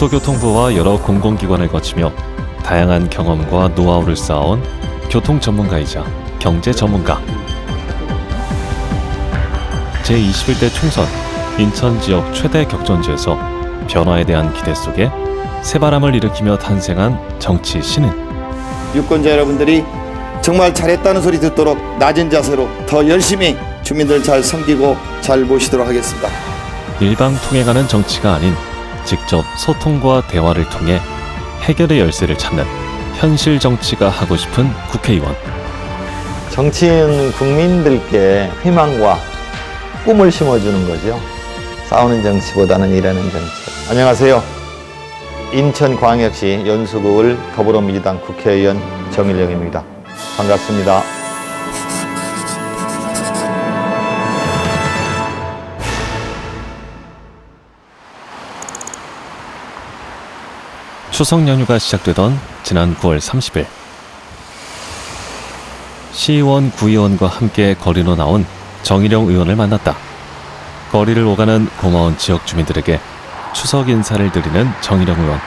국토교통부와 여러 공공기관을 거치며 다양한 경험과 노하우를 쌓아온 교통 전문가이자 경제 전문가. 제21대 총선 인천 지역 최대 격전지에서 변화에 대한 기대 속에 새바람을 일으키며 탄생한 정치 신인. 유권자 여러분들이 정말 잘했다는 소리 듣도록 낮은 자세로 더 열심히 주민들 잘 섬기고 잘 모시도록 하겠습니다. 일방통행하는 정치가 아닌 직접 소통과 대화를 통해 해결의 열쇠를 찾는 현실 정치가 하고 싶은 국회의원. 정치인 국민들께 희망과 꿈을 심어주는 거죠. 싸우는 정치보다는 일하는 정치. 안녕하세요. 인천광역시 연수구을 더불어민주당 국회의원 정일영입니다. 반갑습니다. 추석 연휴가 시작되던 지난 9월 30일 시의원, 구의원과 함께 거리로 나온 정일영 의원을 만났다. 거리를 오가는 고마운 지역 주민들에게 추석 인사를 드리는 정일영 의원.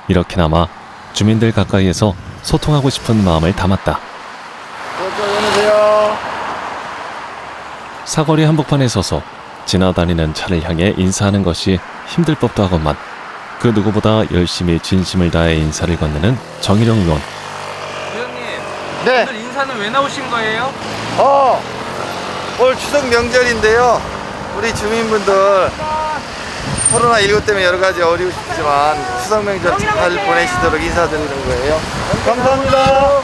이렇게나마 주민들 가까이에서 소통하고 싶은 마음을 담았다. 안녕하세요. 사거리 한복판에 서서 지나다니는 차를 향해 인사하는 것이 힘들 법도 하건만 그 누구보다 열심히 진심을 다해 인사를 건네는 정일영 의원. 의원님, 네. 오늘 인사는 왜 나오신 거예요? 올 추석 명절인데요. 우리 주민분들 코로나19 때문에 여러 가지 어려우시지만 추석 명절 잘 보내시도록 인사드리는 거예요. 감사합니다.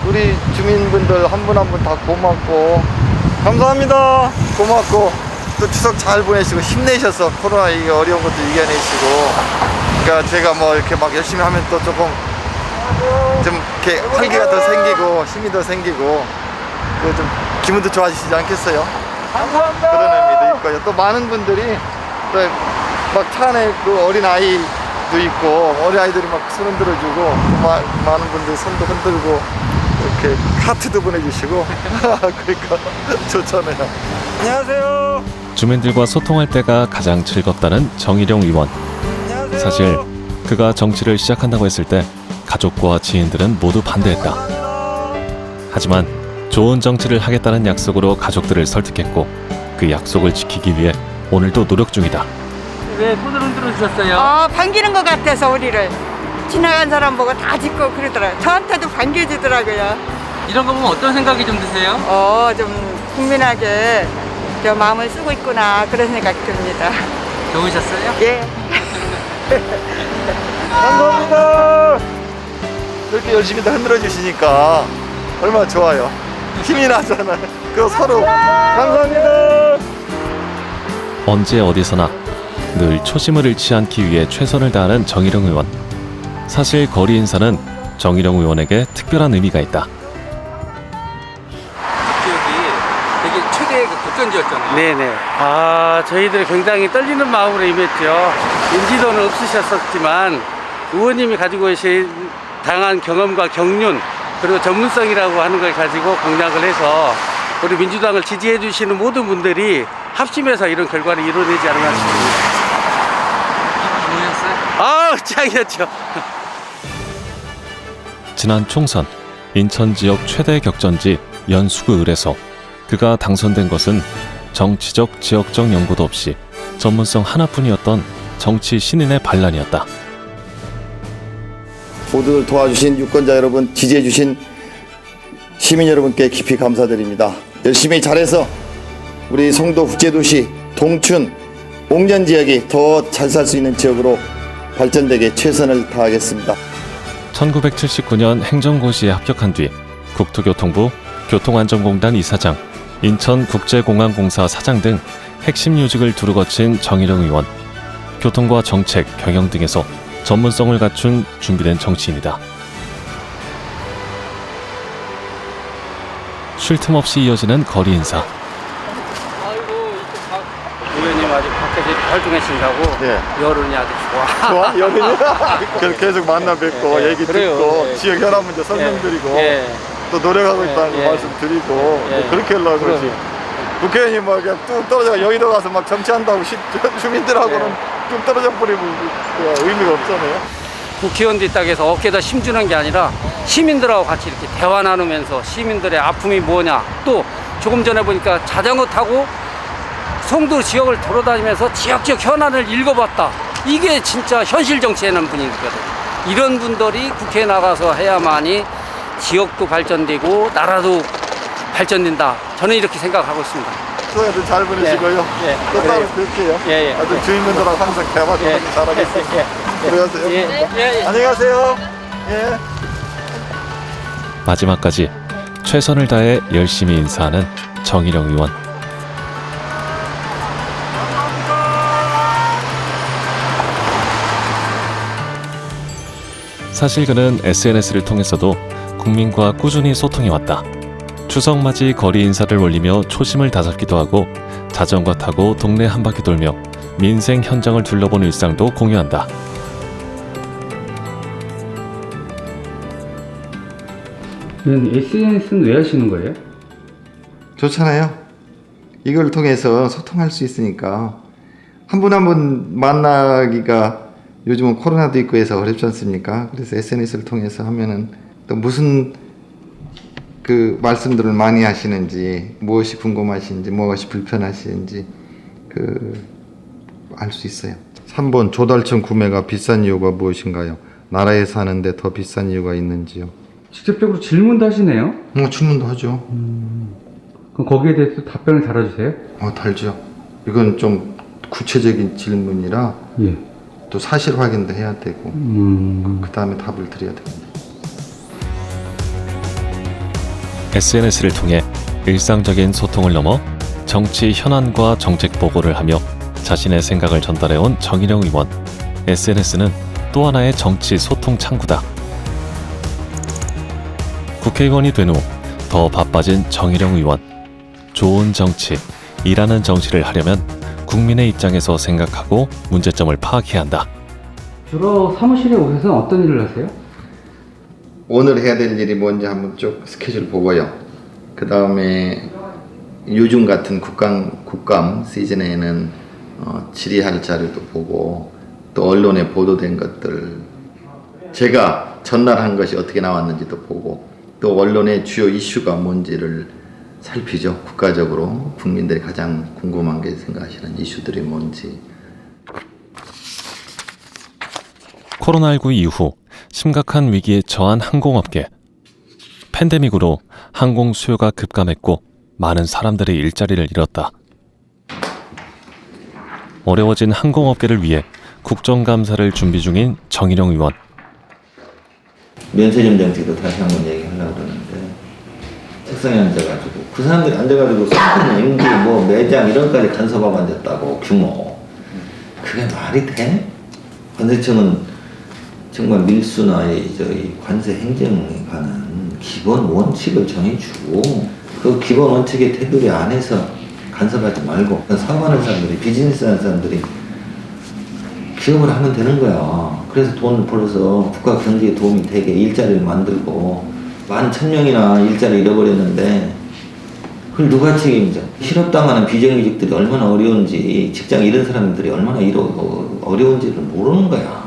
우리 주민분들 한 분 한 분 다 고맙고 감사합니다. 고맙고 또 추석 잘 보내시고 힘내셔서 코로나 이 어려운 것도 이겨내시고, 그러니까 제가 뭐 이렇게 막 열심히 하면 또 조금 좀 이렇게 활기가 더 생기고 힘이 더 생기고 그 좀 기분도 좋아지시지 않겠어요? 감사합니다. 그런 의미도 있고요. 또 많은 분들이 또 막 차 안에 그 어린 아이도 있고 어린 아이들이 막 손 흔들어주고 많은 분들 손도 흔들고 이렇게 카트도 보내주시고 그러니까 좋잖아요. 안녕하세요. 주민들과 소통할 때가 가장 즐겁다는 정일영 의원. 안녕하세요. 사실 그가 정치를 시작한다고 했을 때 가족과 지인들은 모두 반대했다. 하지만 좋은 정치를 하겠다는 약속으로 가족들을 설득했고 그 약속을 지키기 위해 오늘도 노력 중이다. 왜 손을 흔들어 주셨어요? 반기는 것 같아서 우리를 지나간 사람 보고 다 짚고 그러더라고요. 저한테도 반겨주더라고요. 이런 거 보면 어떤 생각이 좀 드세요? 좀 국민에게 저 마음을 쓰고 있구나 그런 생각이 듭니다. 좋으셨어요? 예. 감사합니다. 이렇게 열심히 다 흔들어 주시니까 얼마나 좋아요. 힘이 나잖아요. 그 서로 감사합니다. 언제 어디서나 늘 초심을 잃지 않기 위해 최선을 다하는 정일영 의원. 사실 거리 인사는 정일영 의원에게 특별한 의미가 있다. 지역이 되게 최대의 격전지였잖아요. 네네. 저희들이 굉장히 떨리는 마음으로 임했죠. 인지도는 없으셨었지만 의원님이 가지고 계신 다양한 경험과 경륜 그리고 전문성이라고 하는 걸 가지고 공략을 해서 우리 민주당을 지지해 주시는 모든 분들이 합심해서 이런 결과를 이뤄내지 않았나 싶습니다. 좋으셨어요? 짱이었죠. 지난 총선 인천 지역 최대 격전지 연수구 을에서 그가 당선된 것은 정치적 지역적 연고도 없이 전문성 하나뿐이었던 정치 신인의 반란이었다. 모두 도와주신 유권자 여러분, 지지해주신 시민 여러분께 깊이 감사드립니다. 열심히 잘해서 우리 송도 국제도시, 동춘, 옥년 지역이 더 잘 살 수 있는 지역으로 발전되게 최선을 다하겠습니다. 1979년 행정고시에 합격한 뒤 국토교통부 교통안전공단 이사장, 인천국제공항공사 사장 등 핵심 요직을 두루 거친 정일영 의원. 교통과 정책, 경영 등에서 전문성을 갖춘 준비된 정치인이다. 쉴 틈 없이 이어지는 거리 인사. 의원님 아직 밖에서 활동하신다고 네. 여론이 아주 좋아. 좋아? 여기는 계속 만나 뵙고 네, 얘기 그래요. 듣고 네. 지역 혈압 문제 설명드리고 예. 또 노력하고 있다는 거 예. 말씀드리고 예. 뭐 그렇게 하려고 그러지. 그럼. 국회의원이 뭐 그냥 뚝 떨어져 여의도 가서 막 정치한다고 주민들하고는 뚝 떨어져 버리면 의미가 없잖아요. 국회의원들이 딱 해서 어깨에다 힘주는 게 아니라 시민들하고 같이 이렇게 대화 나누면서 시민들의 아픔이 뭐냐, 또 조금 전에 보니까 자전거 타고 송도 지역을 돌아다니면서 지역적 현안을 읽어봤다. 이게 진짜 현실 정치하는 분이거든요. 이런 분들이 국회에 나가서 해야만이 지역도 발전되고 나라도 발전된다. 저는 이렇게 생각하고 있습니다. 수고도 잘 보내시고요. 예. 또 따로 그래요. 뵐게요. 예, 예. 아주 주민분들하고 항상 대화 좀 예. 잘하겠습니다. 들어가세요. 예. 안녕히 가세요. 예. 마지막까지 최선을 다해 열심히 인사하는 정일영 의원. 사실 그는 SNS를 통해서도 국민과 꾸준히 소통해왔다. 추석 맞이 거리 인사를 올리며 초심을 다잡기도 하고 자전거 타고 동네 한 바퀴 돌며 민생 현장을 둘러본 일상도 공유한다. SNS는 왜 하시는 거예요? 좋잖아요. 이걸 통해서 소통할 수 있으니까 한 분 한 분 만나기가 요즘은 코로나도 있고 해서 어렵지 않습니까? 그래서 SNS를 통해서 하면은 또 무슨 그 말씀들을 많이 하시는지, 무엇이 궁금하신지, 무엇이 불편하신지 알 수 있어요. 3번 조달청 구매가 비싼 이유가 무엇인가요? 나라에 사는데 더 비싼 이유가 있는지요? 직접적으로 질문도 하시네요. 질문도 하죠. 그럼 거기에 대해서 답변을 달아주세요. 달죠. 이건 좀 구체적인 질문이라 예. 또 사실 확인도 해야 되고 그 다음에 답을 드려야 됩니다. SNS를 통해 일상적인 소통을 넘어 정치 현안과 정책 보고를 하며 자신의 생각을 전달해온 정일영 의원. SNS는 또 하나의 정치 소통 창구다. 국회의원이 된 후 더 바빠진 정일영 의원. 좋은 정치, 일하는 정치를 하려면 국민의 입장에서 생각하고 문제점을 파악해야 한다. 주로 사무실에 오셔서 어떤 일을 하세요? 오늘 해야 될 일이 뭔지 한번 쭉 스케줄 보고요. 그 다음에 요즘 같은 국감 시즌에는 질의할 자료도 보고 또 언론에 보도된 것들 제가 전날한 것이 어떻게 나왔는지도 보고 또 언론의 주요 이슈가 뭔지를 살피죠. 국가적으로 국민들이 가장 궁금한 게 생각하시는 이슈들이 뭔지. 코로나19 이후 심각한 위기에 처한 항공업계. 팬데믹으로 항공 수요가 급감했고 많은 사람들의 일자리를 잃었다. 어려워진 항공업계를 위해 국정감사를 준비 중인 정일영 의원. 면세점 정책도 다시 한번 얘기하려고 그러는데 책상에 앉아가지고 그 사람들이 앉아가지고 상품 임기 매장 이런 까지 간섭하고 앉았다고 규모 그게 말이 돼? 관세청은 정말 밀수나 이 관세 행정에 관한 기본 원칙을 정해주고 그 기본 원칙의 테두리 안에서 간섭하지 말고 사업하는 사람들이 비즈니스하는 사람들이 기업을 하면 되는 거야. 그래서 돈을 벌어서 국가 경제에 도움이 되게 일자리를 만들고 11,000명이나 일자리 잃어버렸는데 그걸 누가 책임져? 실업당하는 비정규직들이 얼마나 어려운지 직장 잃은 사람들이 얼마나 어려운지를 모르는 거야.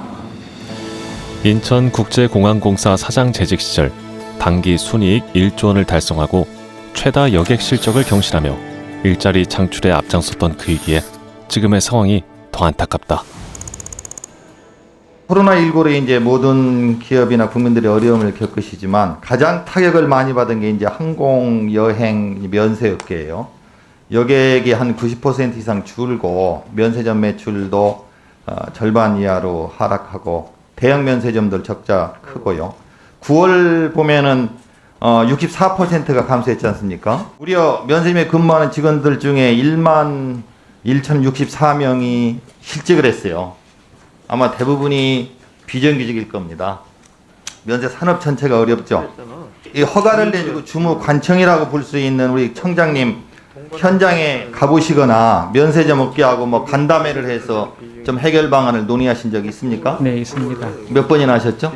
인천국제공항공사 사장 재직 시절 단기 순이익 1조 원을 달성하고 최다 여객 실적을 경신하며 일자리 창출에 앞장섰던 그이기에 지금의 상황이 더 안타깝다. 코로나19로 이제 모든 기업이나 국민들이 어려움을 겪으시지만 가장 타격을 많이 받은 게 이제 항공, 여행, 면세업계예요. 여객이 한 90% 이상 줄고 면세점 매출도 절반 이하로 하락하고 대형 면세점들 적자 크고요. 9월 보면은 64%가 감소했지 않습니까? 무려 면세점에 근무하는 직원들 중에 1만 1,064명이 실직을 했어요. 아마 대부분이 비정규직일 겁니다. 면세 산업 전체가 어렵죠. 이 허가를 내주고 주무 관청이라고 볼 수 있는 우리 청장님 현장에 가보시거나 면세점 업계하고 간담회를 해서 좀 해결 방안을 논의하신 적이 있습니까? 네, 있습니다. 몇 번이나 하셨죠?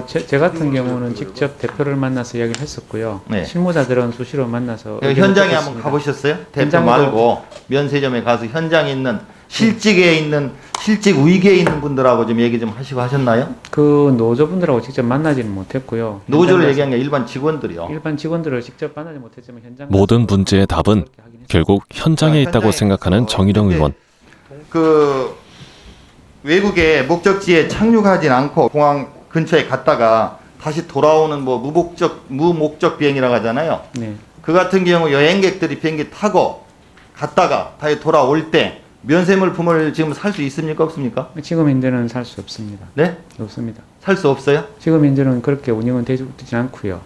제 같은 경우는 직접 대표를 만나서 이야기를 했었고요. 네. 실무자들은 수시로 만나서 현장에 한번 가보셨어요? 대표 현장에도 말고 면세점에 가서 현장에 있는 실직 위기에 있는 분들하고 좀 얘기 좀 하시고 하셨나요? 그 노조분들하고 직접 만나지는 못했고요. 노조를 현장 얘기한 게 일반 직원들이요. 일반 직원들을 직접 만나지 못했지만 현장 모든 문제의 답은 그렇게 하긴 했습니다. 결국 현장에 있다고 생각하는 정일영 의원. 그 외국에 목적지에 착륙하진 않고 공항 근처에 갔다가 다시 돌아오는 뭐 무목적 비행이라고 하잖아요. 네. 그 같은 경우 여행객들이 비행기 타고 갔다가 다시 돌아올 때 면세물품을 지금 살 수 있습니까? 없습니까? 지금 현재는 살 수 없습니다. 네? 없습니다. 살 수 없어요? 지금 현재는 그렇게 운영은 되지 않고요.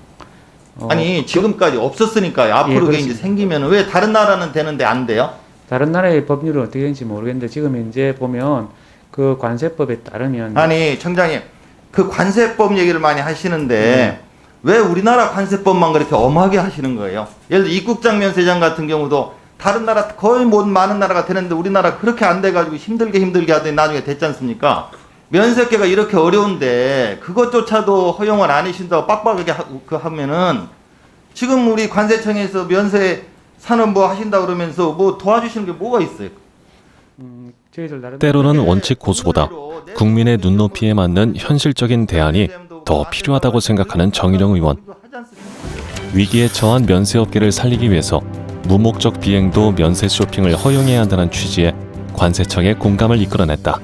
아니 지금까지 없었으니까요. 앞으로 그게 이제 그렇습니다. 생기면 왜 다른 나라는 되는데 안 돼요? 다른 나라의 법률은 어떻게 되는지 모르겠는데 지금 현재 보면 그 관세법에 따르면 아니 청장님 그 관세법 얘기를 많이 하시는데 왜 우리나라 관세법만 그렇게 엄하게 하시는 거예요? 예를 들어 입국장 면세장 같은 경우도 다른 나라 거의 많은 나라가 되는데 우리나라 그렇게 안 돼가지고 힘들게 하더니 나중에 됐지 않습니까? 면세계가 이렇게 어려운데 그것조차도 허용을 안 해주신다고 빡빡하게 하면은 지금 우리 관세청에서 면세 산업 뭐 하신다 그러면서 뭐 도와주시는 게 뭐가 있어요? 저희들 나름 때로는 원칙 고수보다 국민의 눈높이에 맞는 현실적인 대안이 더 필요하다고 생각하는 정일영 의원. 위기에 처한 면세업계를 살리기 위해서 무목적 비행도 면세 쇼핑을 허용해야 한다는 취지에 관세청의 공감을 이끌어냈다.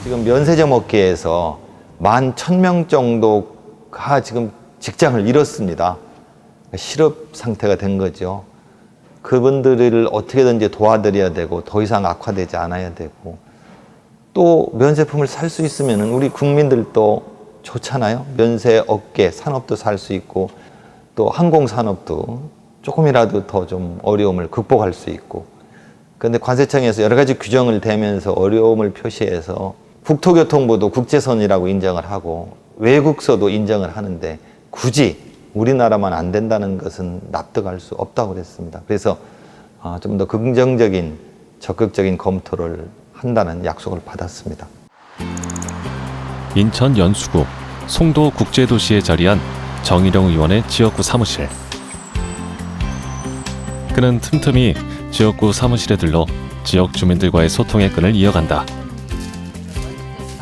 지금 면세점 업계에서 11,000명 정도가 지금 직장을 잃었습니다. 실업 상태가 된 거죠. 그분들을 어떻게든지 도와드려야 되고 더 이상 악화되지 않아야 되고 또 면세품을 살 수 있으면 우리 국민들도 좋잖아요. 면세 업계 산업도 살 수 있고 또 항공산업도 조금이라도 더 좀 어려움을 극복할 수 있고 그런데 관세청에서 여러 가지 규정을 대면서 어려움을 표시해서 국토교통부도 국제선이라고 인정을 하고 외국서도 인정을 하는데 굳이 우리나라만 안 된다는 것은 납득할 수 없다고 그랬습니다. 그래서 좀 더 긍정적인 적극적인 검토를 한다는 약속을 받았습니다. 인천 연수구 송도 국제도시에 자리한 정일영 의원의 지역구 사무실. 그는 틈틈이 지역구 사무실에 들러 지역 주민들과의 소통의 끈을 이어간다.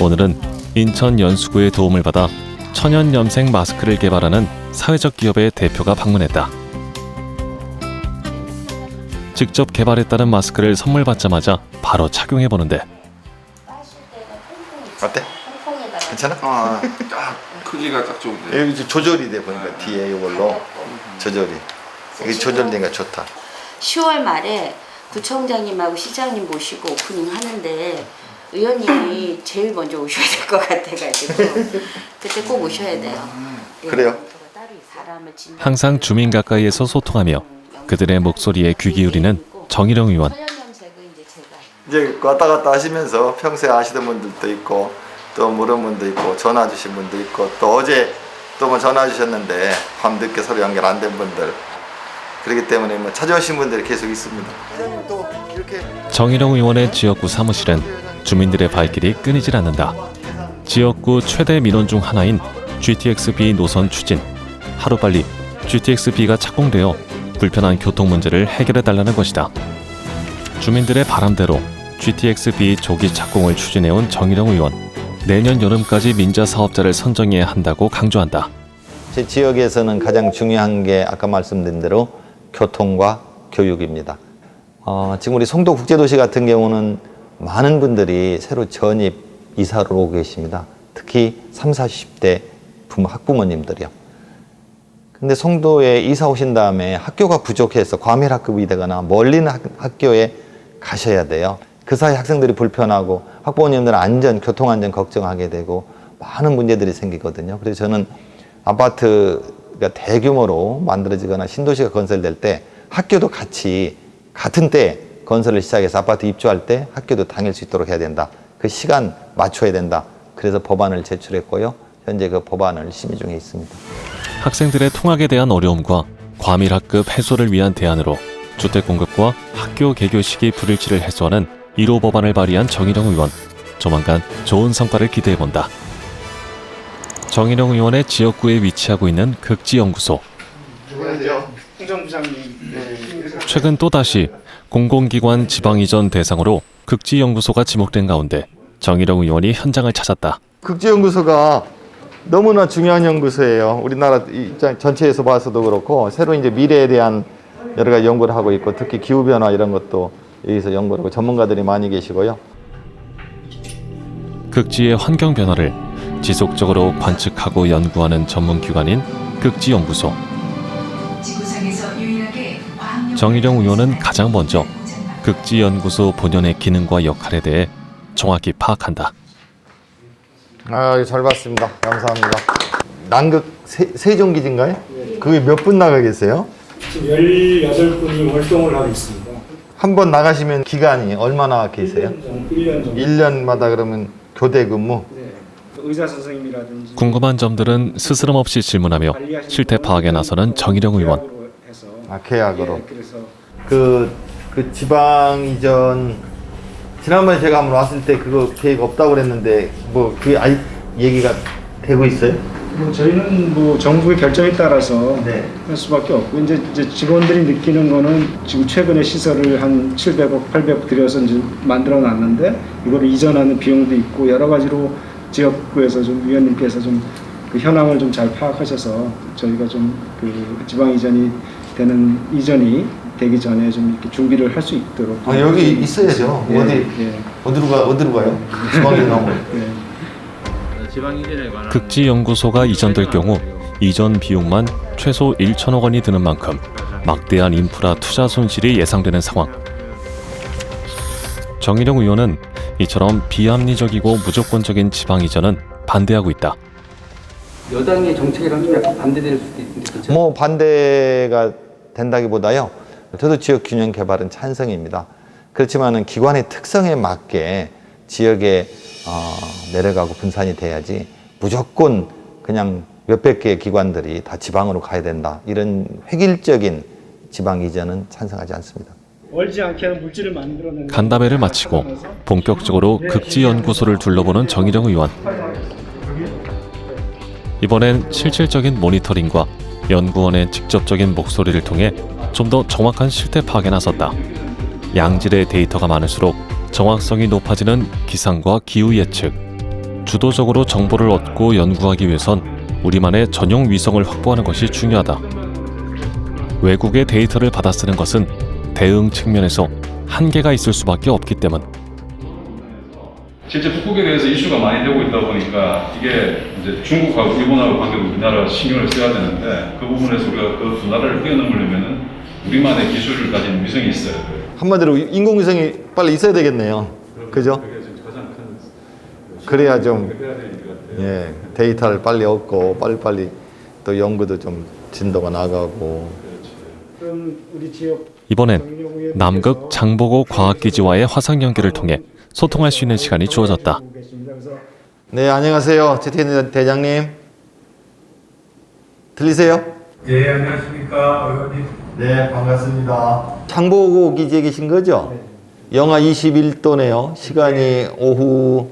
오늘은 인천 연수구의 도움을 받아 천연염색 마스크를 개발하는 사회적 기업의 대표가 방문했다. 직접 개발했다는 마스크를 선물 받자마자 바로 착용해보는데 어때? 괜찮아? 크기가 딱 좋은데. 여기 이제 조절이 돼 보니까 뒤에 이걸로 조절이 이게 조절되니까 좋다. 10월 말에 구청장님하고 시장님 모시고 오프닝 하는데 의원님이 제일 먼저 오셔야 될 것 같아가지고 그때 꼭 오셔야 돼요. 그래요? 항상 주민 가까이에서 소통하며 그들의 목소리에 귀 기울이는 정일영 의원. 이제 왔다 갔다 하시면서 평소에 아시던 분들도 있고 또 모르는 분도 있고 전화 주신 분도 있고 또 어제 또 뭐 전화 주셨는데 밤 늦게 서로 연결 안 된 분들 그렇기 때문에 뭐 찾아오신 분들이 계속 있습니다. 또 이렇게 정일영 의원의 지역구 사무실은 주민들의 발길이 끊이질 않는다. 지역구 최대 민원 중 하나인 GTX-B 노선 추진. 하루빨리 GTX-B가 착공되어 불편한 교통 문제를 해결해달라는 것이다. 주민들의 바람대로 GTX-B 조기 착공을 추진해온 정일영 의원. 내년 여름까지 민자 사업자를 선정해야 한다고 강조한다. 제 지역에서는 가장 중요한 게 아까 말씀드린 대로 교통과 교육입니다. 지금 우리 송도 국제도시 같은 경우는 많은 분들이 새로 전입 이사를 오고 계십니다. 특히 30, 40대 학부모님들이요. 근데 송도에 이사 오신 다음에 학교가 부족해서 과밀학급이 되거나 멀리 있는 학교에 가셔야 돼요. 그 사이 학생들이 불편하고 학부모님들은 안전, 교통안전 걱정하게 되고 많은 문제들이 생기거든요. 그래서 저는 아파트가 대규모로 만들어지거나 신도시가 건설될 때 학교도 같은 때 건설을 시작해서 아파트 입주할 때 학교도 다닐 수 있도록 해야 된다. 그 시간 맞춰야 된다. 그래서 법안을 제출했고요. 현재 그 법안을 심의 중에 있습니다. 학생들의 통학에 대한 어려움과 과밀학급 해소를 위한 대안으로 주택 공급과 학교 개교 시기 불일치를 해소하는 1호 법안을 발의한 정일영 의원. 조만간 좋은 성과를 기대해본다. 정일영 의원의 지역구에 위치하고 있는 극지연구소. 최근 또다시 공공기관 지방 이전 대상으로 극지연구소가 지목된 가운데 정일영 의원이 현장을 찾았다. 극지연구소가 너무나 중요한 연구소예요. 우리나라 입장 전체에서 봐서도 그렇고 새로 이제 미래에 대한 여러 가지 연구를 하고 있고 특히 기후 변화 이런 것도 여기서 연구를 하고 전문가들이 많이 계시고요. 극지의 환경 변화를 지속적으로 관측하고 연구하는 전문 기관인 극지연구소. 정일영 의원은 가장 먼저 극지연구소 본연의 기능과 역할에 대해 정확히 파악한다. 잘 봤습니다. 감사합니다. 남극 세종기지인가요? 그게 몇 분 나가 계세요? 지금 18분이 활동을 하고 있습니다. 한 번 나가시면 기간이 얼마나 계세요? 1년 정도. 1년마다 그러면 교대 근무? 네. 의사 선생님이라든지 궁금한 점들은 스스럼 없이 질문하며 실태 파악에 나서는 정일영 의원. 계약으로. 네, 그래서 그 지방 이전 지난번에 제가 한번 왔을 때 그거 계획 없다고 그랬는데 뭐 그게 아직 얘기가 되고 있어요? 뭐 저희는 뭐 정부의 결정에 따라서 네. 할 수밖에 없고 이제 직원들이 느끼는 거는 지금 최근에 시설을 한 700억, 800억 들여서 이제 만들어 놨는데 이거를 이전하는 비용도 있고 여러 가지로 지역구에서 좀 위원님께서 좀 그 현황을 좀 잘 파악하셔서 저희가 좀 그 지방 이전이 되기 전에 좀 이렇게 준비를 할 수 있도록. 여기 있어야죠. 예. 어디로 가요? 지방에 나오면. 극지연구소가 이전될 경우 이전 비용만 최소 1천억 원이 드는 만큼 막대한 인프라 투자 손실이 예상되는 상황. 정일영 의원은 이처럼 비합리적이고 무조건적인 지방 이전은 반대하고 있다. 여당의 정책이랑 좀 약간 반대될 수도 있는데 그렇죠? 뭐 반대가 된다기보다요. 저도 지역 균형 개발은 찬성입니다. 그렇지만은 기관의 특성에 맞게 지역에 내려가고 분산이 돼야지 무조건 그냥 몇백 개의 기관들이 다 지방으로 가야 된다. 이런 획일적인 지방 이전은 찬성하지 않습니다. 얼지 않게 하는 물질을 만들어내는 간담회를 마치고 본격적으로 극지연구소를 둘러보는 정일영 의원. 이번엔 실질적인 모니터링과 연구원의 직접적인 목소리를 통해 좀 더 정확한 실태 파악에 나섰다. 양질의 데이터가 많을수록 정확성이 높아지는 기상과 기후 예측. 주도적으로 정보를 얻고 연구하기 위해선 우리만의 전용 위성을 확보하는 것이 중요하다. 외국의 데이터를 받아 쓰는 것은 대응 측면에서 한계가 있을 수밖에 없기 때문. 실제 북극에 대해서 이슈가 많이 되고 있다 보니까 이게 이제 중국하고 일본하고 관계도 우리나라 신경을 써야 되는데 그 부분에서 우리가 그 두 나라를 뛰어넘으려면 우리만의 기술을 가진 위성이 있어야 돼요. 한마디로 인공위성이 빨리 있어야 되겠네요. 그죠? 그래야 좀 데이터를 빨리 얻고 빨리빨리 또 연구도 좀 진도가 나가고. 그럼 우리 지역 이번엔 남극 장보고 과학기지와의 화상 연결을 통해 소통할 수 있는 시간이 주어졌다. 네, 안녕하세요. 최태현 대장님. 들리세요? 네, 안녕하십니까, 의원님. 네, 반갑습니다. 장보고 기지에 계신 거죠? 네. 영하 21도네요. 시간이 오후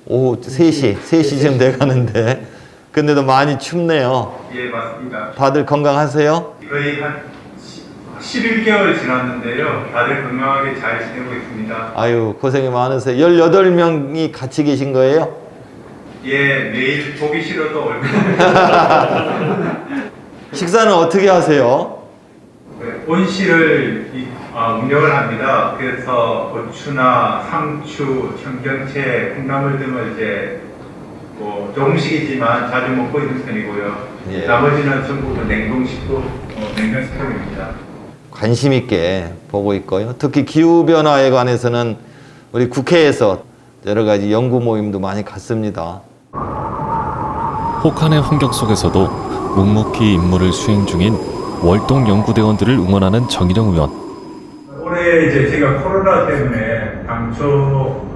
3시쯤 돼가는데 근데도 많이 춥네요. 예, 맞습니다. 다들 건강하세요? 거의 한 11개월 지났는데요. 다들 건강하게 잘 지내고 있습니다. 아유, 고생이 많으세요. 18명이 같이 계신 거예요? 예, 매일 보기 싫어도 얼굴. 식사는 어떻게 하세요? 온실을 운영을 합니다. 그래서 고추나 상추, 청경채, 콩나물 등을 이제 뭐 조금씩이지만 자주 먹고 있는 편이고요. 예. 나머지는 전부 냉동식품입니다. 관심 있게 보고 있고요. 특히 기후변화에 관해서는 우리 국회에서 여러 가지 연구 모임도 많이 갔습니다. 혹한의 환경 속에서도 묵묵히 임무를 수행 중인 월동 연구대원들을 응원하는 정일영 의원. 올해 이제 제가 코로나 때문에 당초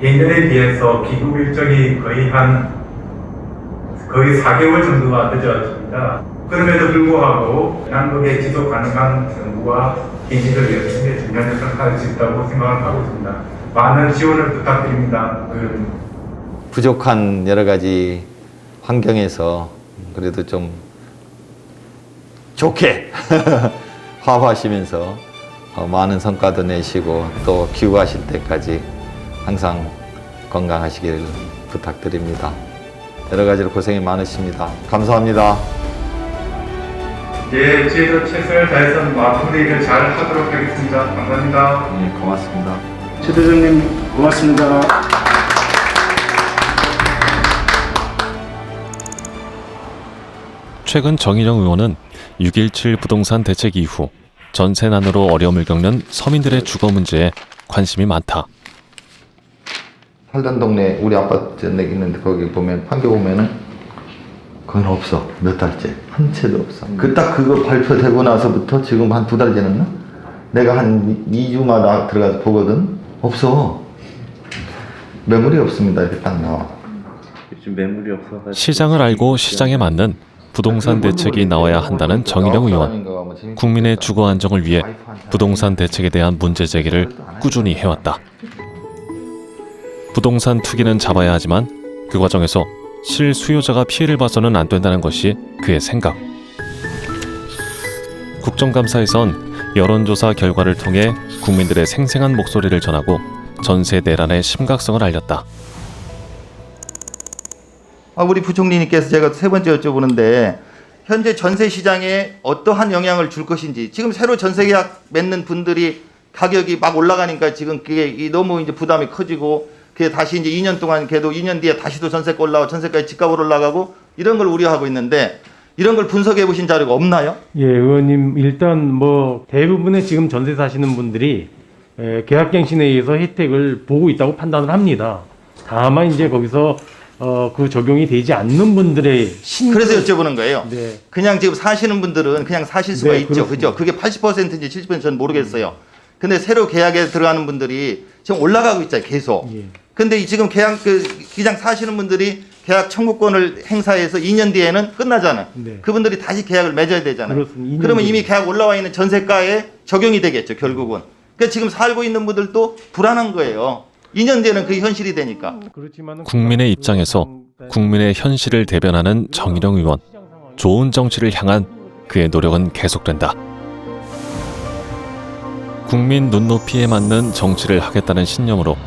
예년에 비해서 귀국 일정이 거의 4개월 정도가 늦어졌습니다. 그럼에도 불구하고 남극의 지속 가능한 연구와 인지를 위해 중요한 역할을 할 수 있다고 생각을 하고 있습니다. 많은 지원을 부탁드립니다. 부족한 여러 가지 환경에서 그래도 좀 좋게 화합하시면서 많은 성과도 내시고 또 귀국하실 때까지 항상 건강하시길 부탁드립니다. 여러 가지로 고생이 많으십니다. 감사합니다. 예, 저희도 최선을 다해서 마무리를 잘 하도록 하겠습니다. 감사합니다. 네, 고맙습니다. 최 대장님 고맙습니다. 최근 정일영 의원은 6.17 부동산 대책 이후 전세난으로 어려움을 겪는 서민들의 주거 문제에 관심이 많다. 살던 동네 우리 아파트 있는데 거기 보면 판교 보면은 그건 없어. 몇 달째 한 채도 없어. 딱 그거 발표되고 나서부터 지금 한 2달 지났나? 내가 한 2주마다 들어가서 보거든. 없어. 매물이 없습니다. 이렇게 딱 나와. 요즘 매물이 없어가지고 시장을 알고 시장에 맞는 부동산 대책이 나와야 한다는 정일영 의원. 국민의 주거 안정을 위해 부동산 대책에 대한 문제 제기를 꾸준히 해왔다. 부동산 투기는 잡아야 하지만 그 과정에서 실수요자가 피해를 봐서는 안 된다는 것이 그의 생각. 국정감사에선 여론조사 결과를 통해 국민들의 생생한 목소리를 전하고 전세 내란의 심각성을 알렸다. 우리 부총리님께서 제가 3번째 여쭤보는데 현재 전세 시장에 어떠한 영향을 줄 것인지, 지금 새로 전세 계약 맺는 분들이 가격이 막 올라가니까 지금 그게 너무 이제 부담이 커지고 그게 다시 이제 2년 동안 걔도 2년 뒤에 다시 또 전세가 올라가고 전세가에 집값으로 올라가고 이런 걸 우려하고 있는데, 이런 걸 분석해 보신 자료가 없나요? 예, 의원님, 일단 뭐 대부분의 지금 전세 사시는 분들이 계약갱신에 의해서 혜택을 보고 있다고 판단을 합니다. 다만 이제 거기서 그 적용이 되지 않는 분들의 그래서 여쭤보는 거예요. 네. 그냥 지금 사시는 분들은 그냥 사실 수가 네, 있죠. 그렇습니다. 그죠? 그게 80%인지 70%인지 저는 모르겠어요. 근데 새로 계약에 들어가는 분들이 지금 올라가고 있잖아요. 계속. 예. 근데 지금 그냥 사시는 분들이 계약 청구권을 행사해서 2년 뒤에는 끝나잖아요. 네. 그분들이 다시 계약을 맺어야 되잖아요. 그렇습니다. 그러면 이미 계약 올라와 있는 전세가에 적용이 되겠죠. 결국은. 그러니까 지금 살고 있는 분들도 불안한 거예요. 2년 뒤에는 그게 현실이 되니까. 국민의 입장에서 국민의 현실을 대변하는 정일영 의원. 좋은 정치를 향한 그의 노력은 계속된다. 국민 눈높이에 맞는 정치를 하겠다는 신념으로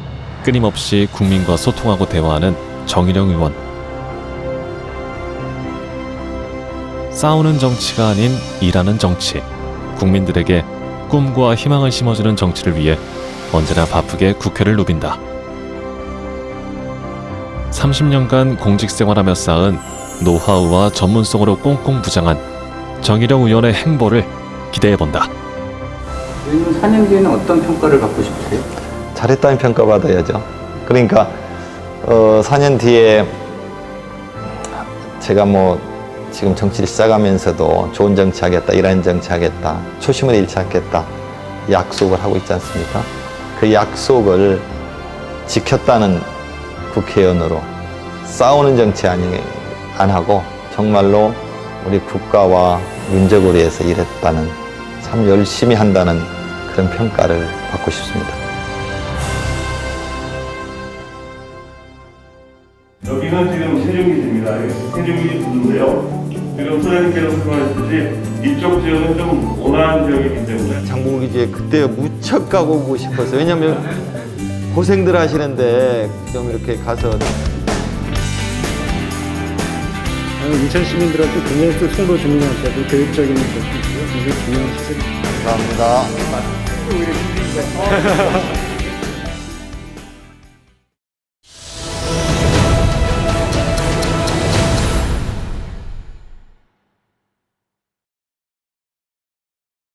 끊임없이 국민과 소통하고 대화하는 정일영 의원. 싸우는 정치가 아닌 일하는 정치. 국민들에게 꿈과 희망을 심어주는 정치를 위해 언제나 바쁘게 국회를 누빈다. 30년간 공직생활하며 쌓은 노하우와 전문성으로 꽁꽁 부장한 정일영 의원의 행보를 기대해본다. 의원님 4년 뒤에는 어떤 평가를 받고 싶으세요? 잘했다는 평가 받아야죠. 그러니까 4년 뒤에 제가 뭐 지금 정치를 시작하면서도 좋은 정치 하겠다, 이런 정치 하겠다, 초심을 잃지 않겠다 약속을 하고 있지 않습니까? 그 약속을 지켰다는 국회의원으로 싸우는 정치 안 하고 정말로 우리 국가와 민족을 위해서 일했다는, 참 열심히 한다는 그런 평가를 받고 싶습니다. 여기는 지금 세종기지입니다. 여기 세종기지 부두인데요. 지금 소장님께서 설명하셨듯이 이쪽 지역은 좀 온화한 지역이기 때문에 장보기지에 그때 무척 가보고 싶었어요. 왜냐면 고생들 하시는데 좀 이렇게 가서. 인천 시민들한테 굉장히 또 송도 주민한테도 교육적인 것도 있고요. 굉장히 중요한 시설입니다. 감사합니다.